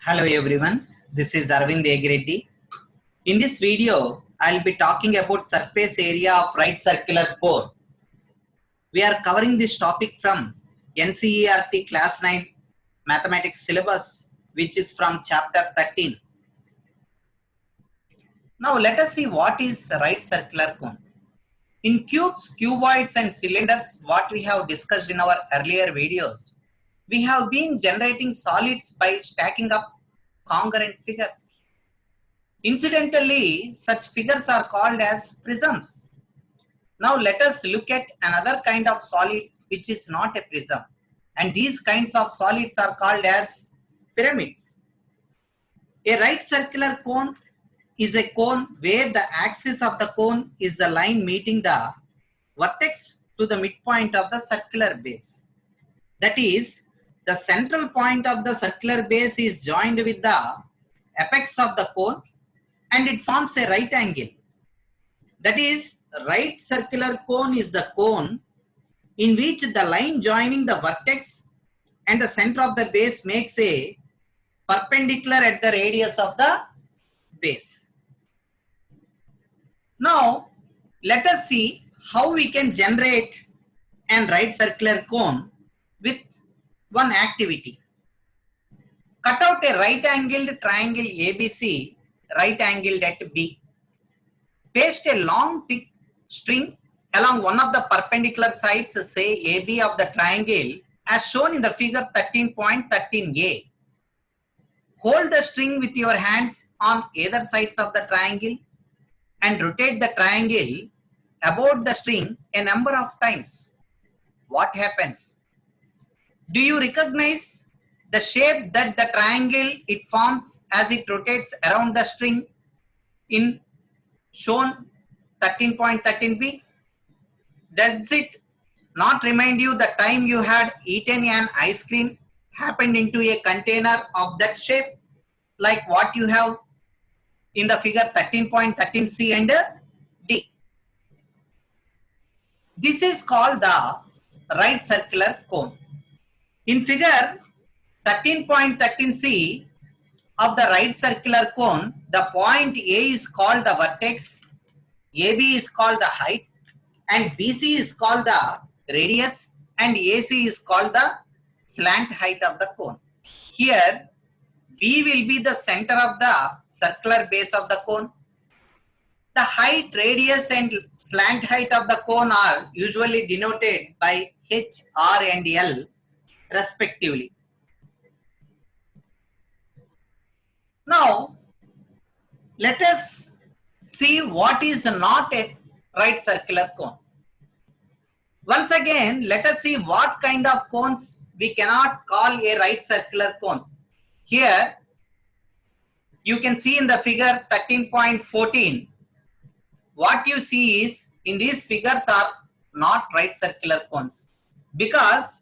Hello everyone, this is Arvind Egreddy. In this video, I'll be talking about surface area of right circular cone. We are covering this topic from NCERT Class 9 Mathematics syllabus, which is from chapter 13. Now let us see what is right circular cone. In cubes, cuboids and cylinders, what we have discussed in our earlier videos, we have been generating solids by stacking up congruent figures. Incidentally, such figures are called as prisms. Now let us look at another kind of solid which is not a prism, and these kinds of solids are called as pyramids. A right circular cone is a cone where the axis of the cone is the line meeting the vertex to the midpoint of the circular base. That is, the central point of the circular base is joined with the apex of the cone and it forms a right angle. That is, right circular cone is the cone in which the line joining the vertex and the center of the base makes a perpendicular at the radius of the base. Now, let us see how we can generate an right circular cone with one activity. Cut out a right angled triangle ABC, right angled at B. Paste a long thick string along one of the perpendicular sides, say AB of the triangle, as shown in the figure 13.13a. Hold the string with your hands on either sides of the triangle and rotate the triangle about the string a number of times. What happens? Do you recognize the shape that the triangle it forms as it rotates around the string in shown 13.13b? Does it not remind you the time you had eaten an ice cream happened into a container of that shape, like what you have in the figure 13.13c and d? This is called the right circular cone. In figure 13.13c of the right circular cone, the point A is called the vertex, AB is called the height, and BC is called the radius, and AC is called the slant height of the cone. Here, B will be the center of the circular base of the cone. The height, radius, and slant height of the cone are usually denoted by H, R, and L respectively. Now, let us see what is not a right circular cone. Once again, let us see what kind of cones we cannot call a right circular cone. Here, you can see in the figure 13.14, what you see is, in these figures are not right circular cones, because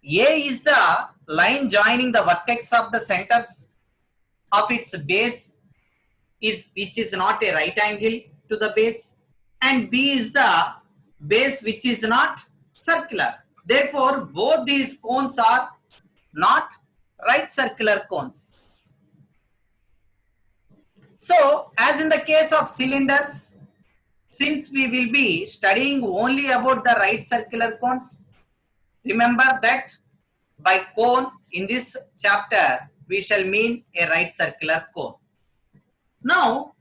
A is the line joining the vertex of the centers of its base, which is not a right angle to the base, and B is the base which is not circular. Therefore, both these cones are not right circular cones. So, as in the case of cylinders, since we will be studying only about the right circular cones, remember that by cone in this chapter, we shall mean a right circular cone. Now,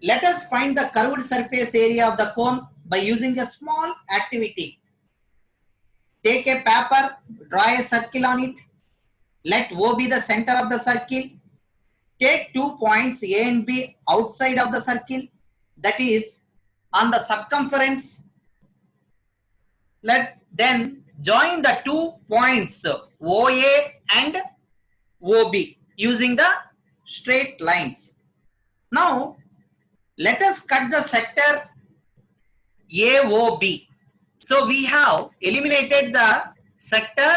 let us find the curved surface area of the cone by using a small activity. Take a paper, draw a circle on it. Let O be the center of the circle. Take 2 points A and B outside of the circle, that is on the circumference. Then join the 2 points OA and OB using the straight lines. Now, let us cut the sector AOB. So, we have eliminated the sector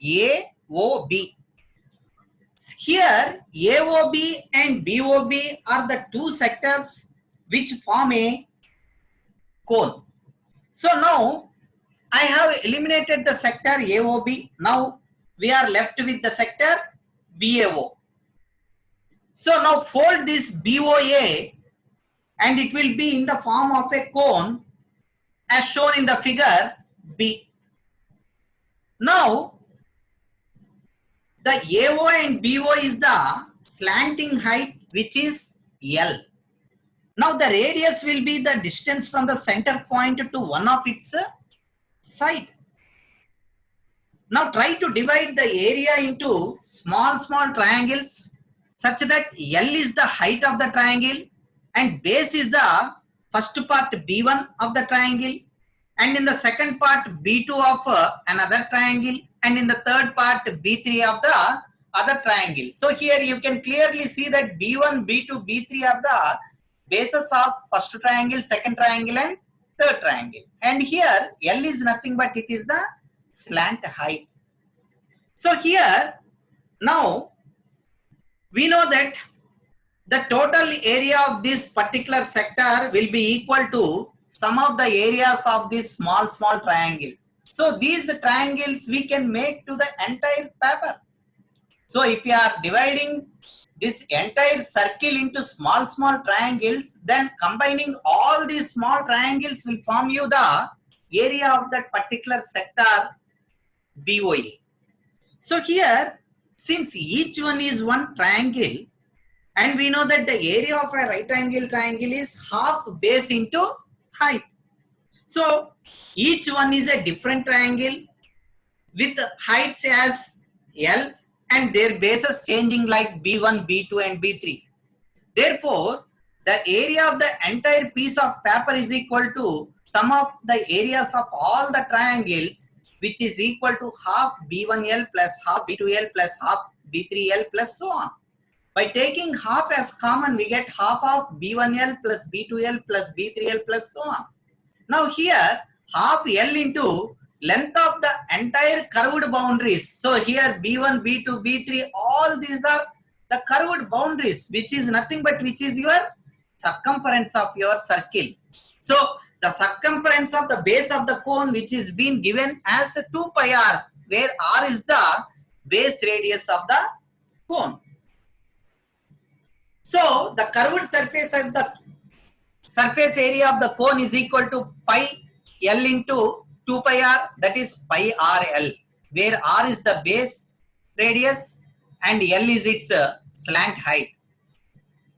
AOB. Here, AOB and BOB are the two sectors which form a cone. So, now I have eliminated the sector AOB. Now, we are left with the sector BAO. So now fold this BOA and it will be in the form of a cone as shown in the figure B. Now the AO and BO is the slanting height, which is L. Now the radius will be the distance from the center point to one of its side. Now try to divide the area into small triangles such that L is the height of the triangle and base is the first part B1 of the triangle, and in the second part B2 of another triangle, and in the third part B3 of the other triangle. So here you can clearly see that B1, B2, B3 are the bases of first triangle, second triangle and third triangle. And here L is nothing but it is the slant height. So here now we know that the total area of this particular sector will be equal to sum of the areas of these small triangles. So these triangles we can make to the entire paper. So if you are dividing this entire circle into small triangles, then combining all these small triangles will form you the area of that particular sector BOA. So here, since each one is one triangle, and we know that the area of a right angle triangle is half base into height. So each one is a different triangle with heights as L and their bases changing like B1, B2 and B3. Therefore, the area of the entire piece of paper is equal to sum of the areas of all the triangles, which is equal to half B1L plus half B2L plus half B3L plus so on. By taking half as common, we get half of B1L plus B2L plus B3L plus so on. Now here, half L into length of the entire curved boundaries. So here B1, B2, B3, all these are the curved boundaries, which is nothing but which is your circumference of your circle. So the circumference of the base of the cone, which is being given as 2 pi r, where r is the base radius of the cone. So the curved surface of the surface area of the cone is equal to pi L into 2 pi r, that is pi r L, where r is the base radius and L is its slant height.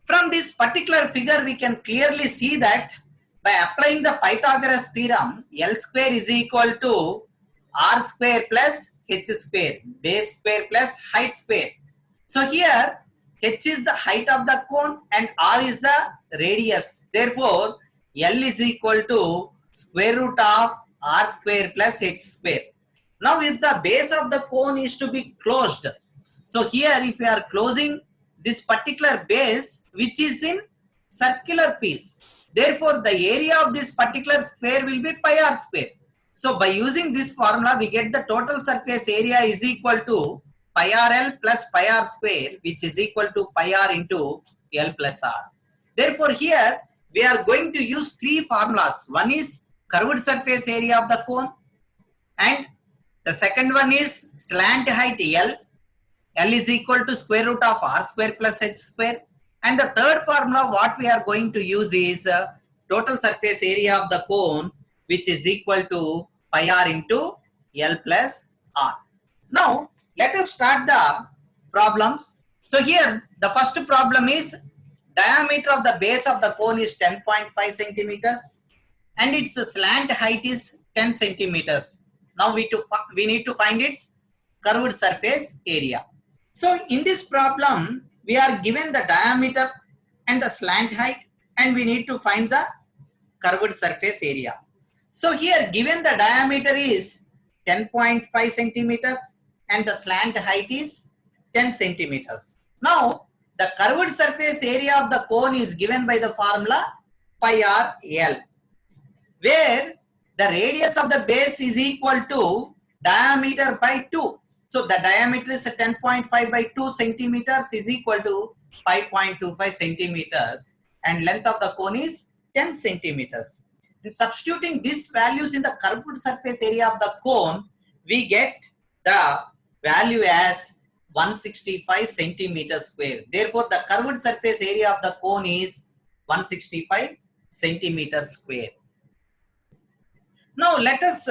From this particular figure, we can clearly see that by applying the Pythagoras theorem, L square is equal to r square plus h square, base square plus height square. So here h is the height of the cone and r is the radius. Therefore, L is equal to square root of r square plus h square. Now, if the base of the cone is to be closed, so here if we are closing this particular base, which is in circular piece, therefore the area of this particular square will be pi r square. So by using this formula, we get the total surface area is equal to pi rl plus pi r square, which is equal to pi r into L plus r. Therefore here we are going to use three formulas. One is curved surface area of the cone, and the second one is slant height L. L is equal to square root of r square plus h square. And the third formula what we are going to use is total surface area of the cone, which is equal to pi r into L plus r. Now let us start the problems. So here the first problem is diameter of the base of the cone is 10.5 centimeters and its slant height is 10 centimeters. Now we need to find its curved surface area. So in this problem, we are given the diameter and the slant height, and we need to find the curved surface area. So here given the diameter is 10.5 centimeters and the slant height is 10 centimeters. Now the curved surface area of the cone is given by the formula pi r L, where the radius of the base is equal to diameter by 2. So the diameter is 10.5 by 2 centimeters is equal to 5.25 centimeters, and length of the cone is 10 centimeters. And substituting these values in the curved surface area of the cone, we get the value as 165 centimeters square. Therefore, the curved surface area of the cone is 165 centimeters square. Now, let us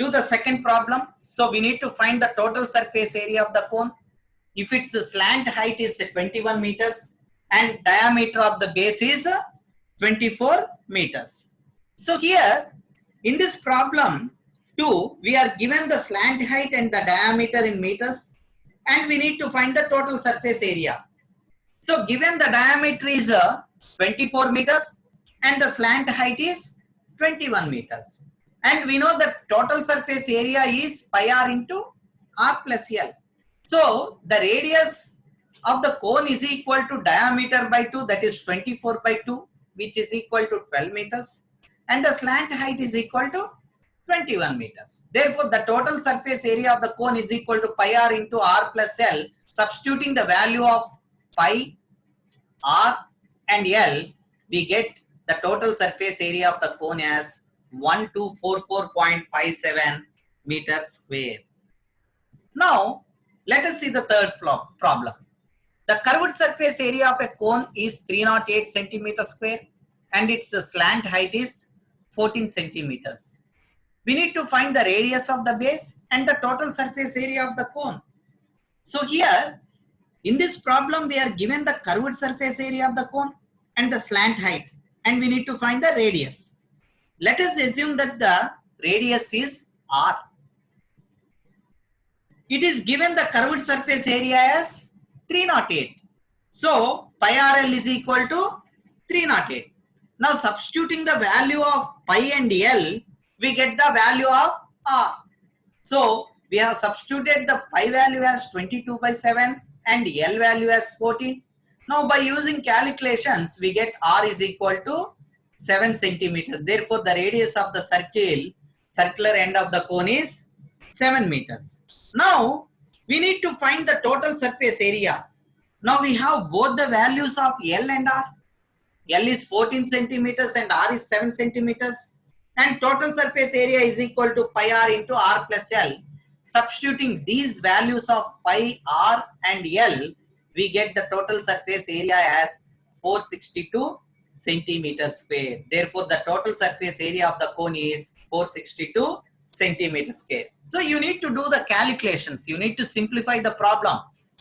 do the second problem. So, we need to find the total surface area of the cone. If its slant height is 21 meters and diameter of the base is 24 meters. So, here in this problem 2, we are given the slant height and the diameter in meters, and we need to find the total surface area. So, given the diameter is 24 meters and the slant height is 21 meters. And we know that total surface area is pi r into r plus L. So, the radius of the cone is equal to diameter by 2, that is 24 by 2, which is equal to 12 meters. And the slant height is equal to 21 meters. Therefore, the total surface area of the cone is equal to pi r into r plus L. Substituting the value of pi, r and L, we get the total surface area of the cone as 1244.57 meters square. Now, let us see the third problem. The curved surface area of a cone is 308 centimeters square and its slant height is 14 centimeters. We need to find the radius of the base and the total surface area of the cone. So here, in this problem, we are given the curved surface area of the cone and the slant height, and we need to find the radius. Let us assume that the radius is r. It is given the curved surface area as 308. So, pi rl is equal to 308. Now, substituting the value of pi and L, we get the value of r. So, we have substituted the pi value as 22 by 7 and L value as 14. Now, by using calculations, we get r is equal to 7 centimeters. Therefore, the radius of the circular end of the cone is 7 meters. Now, we need to find the total surface area. Now, we have both the values of L and R. L is 14 centimeters and R is 7 centimeters. And total surface area is equal to pi r into r plus L. Substituting these values of pi, r and L, we get the total surface area as 462 centimeters square. Therefore, the total surface area of the cone is 462 centimeters square. So, you need to do the calculations. You need to simplify the problem.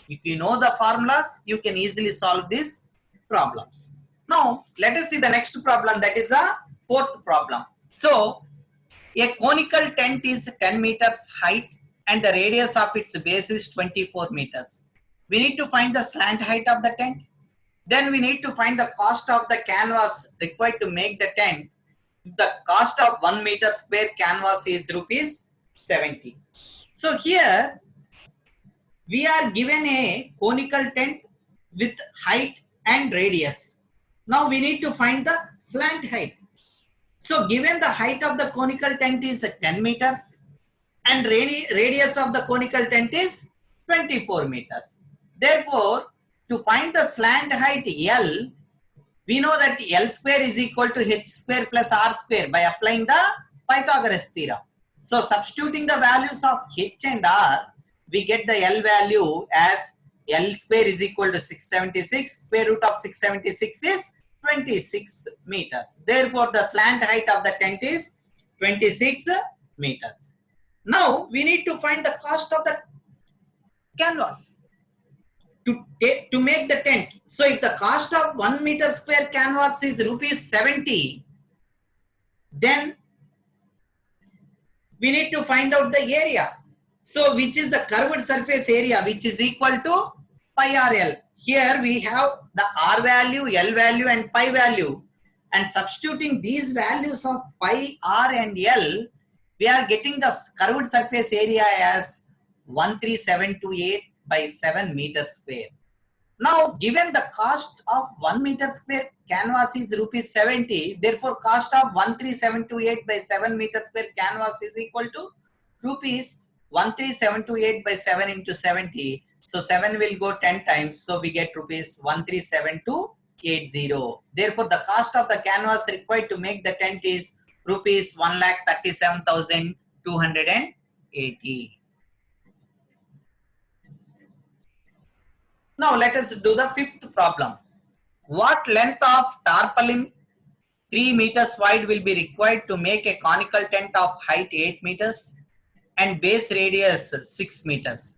If you know the formulas, you can easily solve these problems. Now, let us see the next problem, that is the fourth problem. So, a conical tent is 10 meters height and the radius of its base is 24 meters. We need to find the slant height of the tent. Then we need to find the cost of the canvas required to make the tent. The cost of 1 meter square canvas is rupees 70. So here we are given a conical tent with height and radius. Now we need to find the slant height. So given the height of the conical tent is 10 meters and radius of the conical tent is 24 meters. Therefore, to find the slant height L, we know that L square is equal to H square plus R square by applying the Pythagoras theorem. So, substituting the values of H and R, we get the L value as L square is equal to 676. Square root of 676 is 26 meters. Therefore, the slant height of the tent is 26 meters. Now, we need to find the cost of the canvas to make the tent. So, if the cost of 1 meter square canvas is rupees 70, then we need to find out the area. So, which is the curved surface area, which is equal to pi rl. Here we have the r value, L value and pi value, and substituting these values of pi, r and L, we are getting the curved surface area as 13728 by 7 meters square. Now, given the cost of 1 meter square canvas is rupees 70, therefore cost of 13728 by 7 meters square canvas is equal to rupees 13728 by 7 into 70. So 7 will go 10 times. So we get rupees 137280. Therefore, the cost of the canvas required to make the tent is rupees 1,37,280. Now let us do the fifth problem. What length of tarpaulin 3 meters wide will be required to make a conical tent of height 8 meters and base radius 6 meters?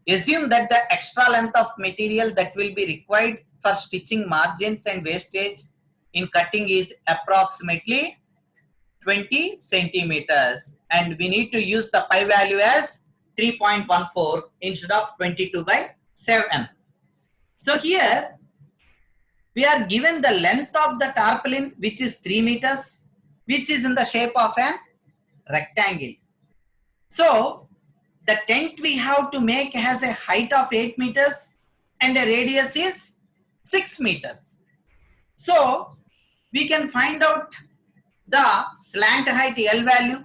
Assume that the extra length of material that will be required for stitching margins and wastage in cutting is approximately 20 centimeters, and we need to use the pi value as 3.14 instead of 22/7. So here we are given the length of the tarpaulin, which is 3 meters, which is in the shape of an rectangle. So the tent we have to make has a height of 8 meters and a radius is 6 meters. So we can find out the slant height L value.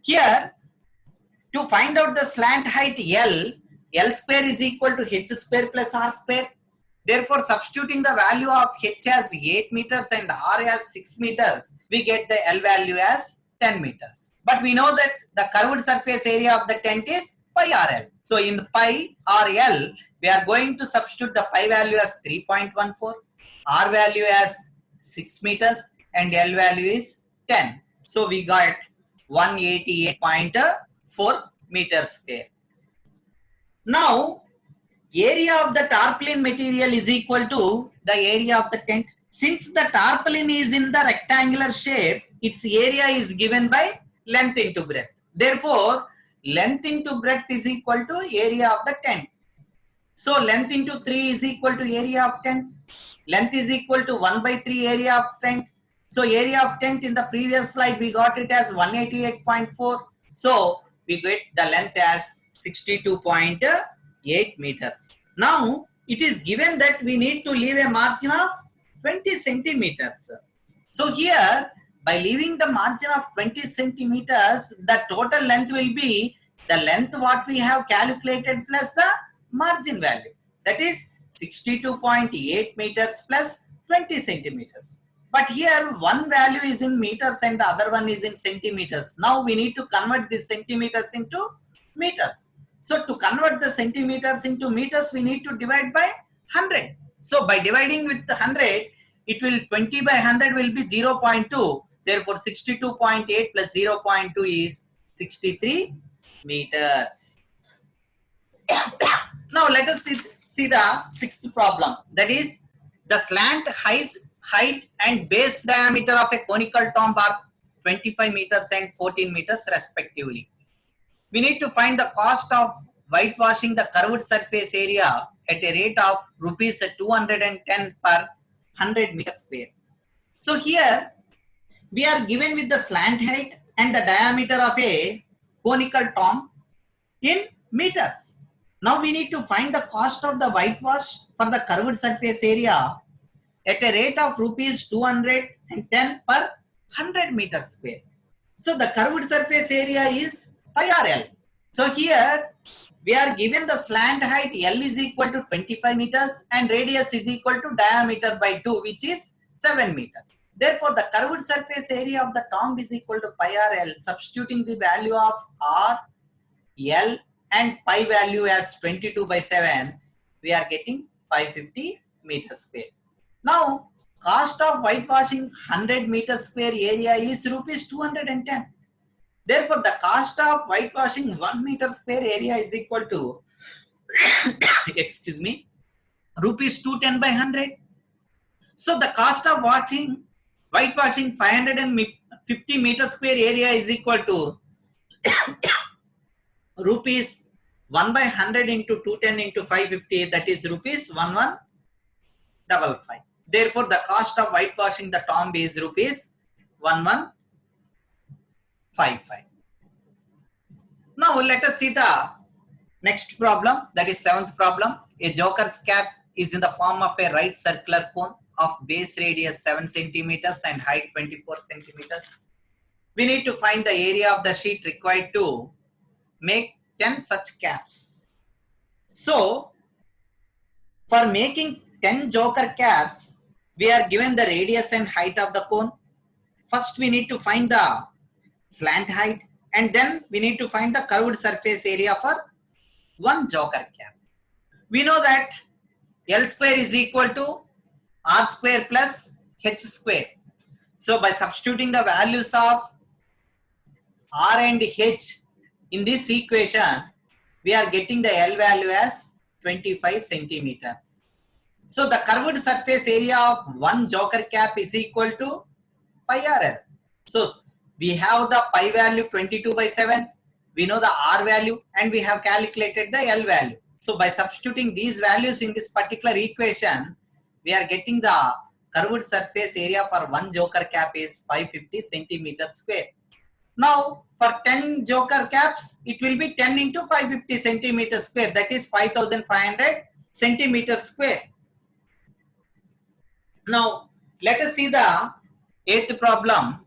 Here, to find out the slant height L square is equal to h square plus r square. Therefore, substituting the value of h as 8 meters and r as 6 meters, we get the L value as 10 meters. But we know that the curved surface area of the tent is pi RL. So in pi RL, we are going to substitute the pi value as 3.14, r value as 6 meters, and L value is 10. So we got 188.4 meters square. Now, area of the tarpaulin material is equal to the area of the tent. Since the tarpaulin is in the rectangular shape, its area is given by length into breadth. Therefore, length into breadth is equal to area of the tent. So, length into 3 is equal to area of tent. Length is equal to 1/3 area of tent. So, area of tent in the previous slide, we got it as 188.4. So, we get the length as 62.8 meters. Now, it is given that we need to leave a margin of 20 centimeters. So, here, by leaving the margin of 20 centimeters, the total length will be the length what we have calculated plus the margin value. That is 62.8 meters plus 20 centimeters. But here one value is in meters and the other one is in centimeters. Now we need to convert the centimeters into meters. So to convert the centimeters into meters, we need to divide by 100. So by dividing with 100, it will 20/100 will be 0.2. Therefore 62.8 plus 0.2 is 63 meters. Now let us see the sixth problem. That is the slant height and base diameter of a conical tomb are 25 meters and 14 meters respectively. We need to find the cost of whitewashing the curved surface area at a rate of rupees 210 per 100 meters square. So here we are given with the slant height and the diameter of a conical tomb in meters. Now we need to find the cost of the whitewash for the curved surface area at a rate of rupees 210 per 100 meters square. So the curved surface area is pi RL. So here we are given the slant height L is equal to 25 meters and radius is equal to diameter by 2, which is 7 meters. Therefore, the curved surface area of the tomb is equal to pi RL. Substituting the value of R, L and pi value as 22/7, we are getting 550 meters square. Now, cost of whitewashing 100 meters square area is rupees 210. Therefore, the cost of whitewashing 1 meter square area is equal to excuse me, rupees 210/100. So, the cost of whitewashing 550 meter square area is equal to rupees 1/100 into 210 into 550, that is rupees 1155. Therefore, the cost of whitewashing the tomb is rupees 1155. Now let us see the next problem, that is seventh problem. A joker's cap is in the form of a right circular cone of base radius 7 centimeters and height 24 centimeters. We need to find the area of the sheet required to make 10 such caps. So, for making 10 joker caps, we are given the radius and height of the cone. First, we need to find the slant height and then we need to find the curved surface area for one joker cap. We know that L square is equal to R square plus H square. So by substituting the values of R and H in this equation, we are getting the L value as 25 centimeters. So the curved surface area of one joker cap is equal to pi RL. So we have the pi value 22/7, we know the R value, and we have calculated the L value. So by substituting these values in this particular equation, we are getting the curved surface area for one joker cap is 550 centimeters square. Now for 10 joker caps, it will be 10 into 550 centimeters square, that is 5500 centimeters square. Now let us see the eighth problem.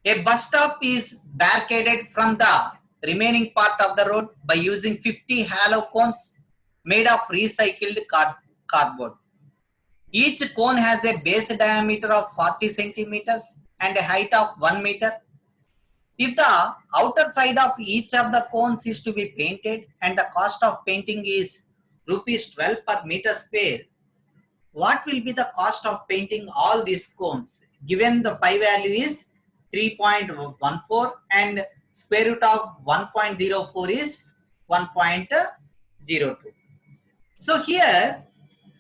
A bus stop is barricaded from the remaining part of the road by using 50 hollow cones made of recycled cardboard. Each cone has a base diameter of 40 centimeters and a height of 1 meter. If the outer side of each of the cones is to be painted and the cost of painting is rupees 12 per meter square, what will be the cost of painting all these cones? Given the pi value is 3.14 and square root of 1.04 is 1.02. So here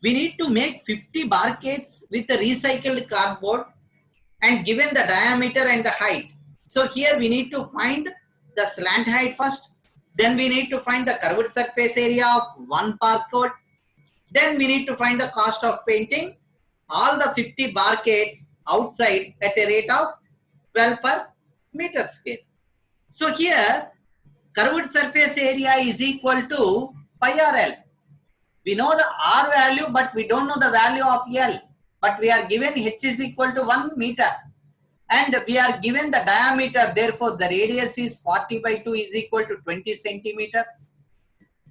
we need to make 50 barricades with the recycled cardboard and given the diameter and the height. So here we need to find the slant height first, then we need to find the curved surface area of one barcode, then we need to find the cost of painting all the 50 barricades outside at a rate of 12 per meter square. So here curved surface area is equal to pi RL. We know the R value, but we don't know the value of L. But we are given H is equal to 1 meter. And we are given the diameter. Therefore, the radius is 40/2 is equal to 20 centimeters.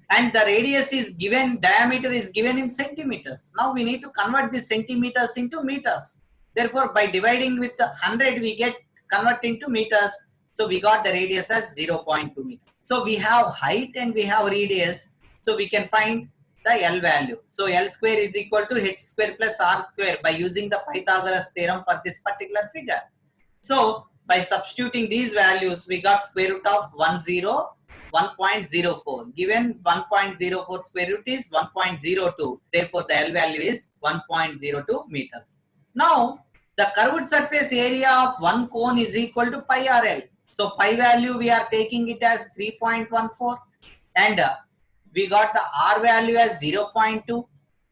And the radius is given, diameter is given in centimeters. Now we need to convert the centimeters into meters. Therefore, by dividing with 100, we get convert into meters. So we got the radius as 0.2 meters. So we have height and we have radius. So we can find the L value. So L square is equal to H square plus R square by using the Pythagoras theorem for this particular figure. So by substituting these values, we got square root of 1.04. Given 1.04 square root is 1.02. Therefore, the L value is 1.02 meters. Now, the curved surface area of one cone is equal to pi RL. So pi value we are taking it as 3.14 and we got the R value as 0.2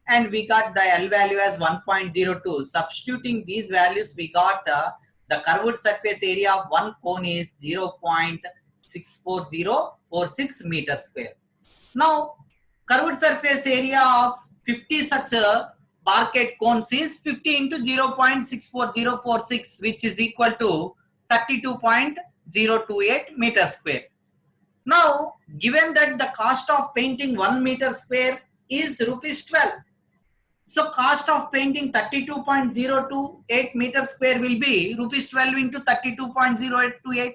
and we got the L value as 1.02. Substituting these values, we got the curved surface area of one cone is 0.64046 meter square. Now, curved surface area of 50 such barricade cones is 50 into 0.64046, which is equal to 32.028 meter square. Now, given that the cost of painting 1 meter square is rupees 12. So, cost of painting 32.028 meter square will be rupees 12 into 32.028,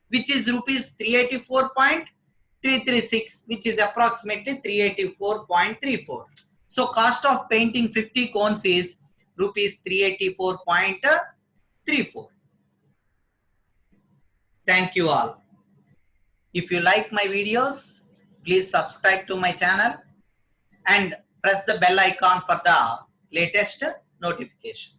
which is rupees 384.336, which is approximately 384.34. So, cost of painting 50 cones is rupees 384.34. Thank you all. If you like my videos, please subscribe to my channel and press the bell icon for the latest notification.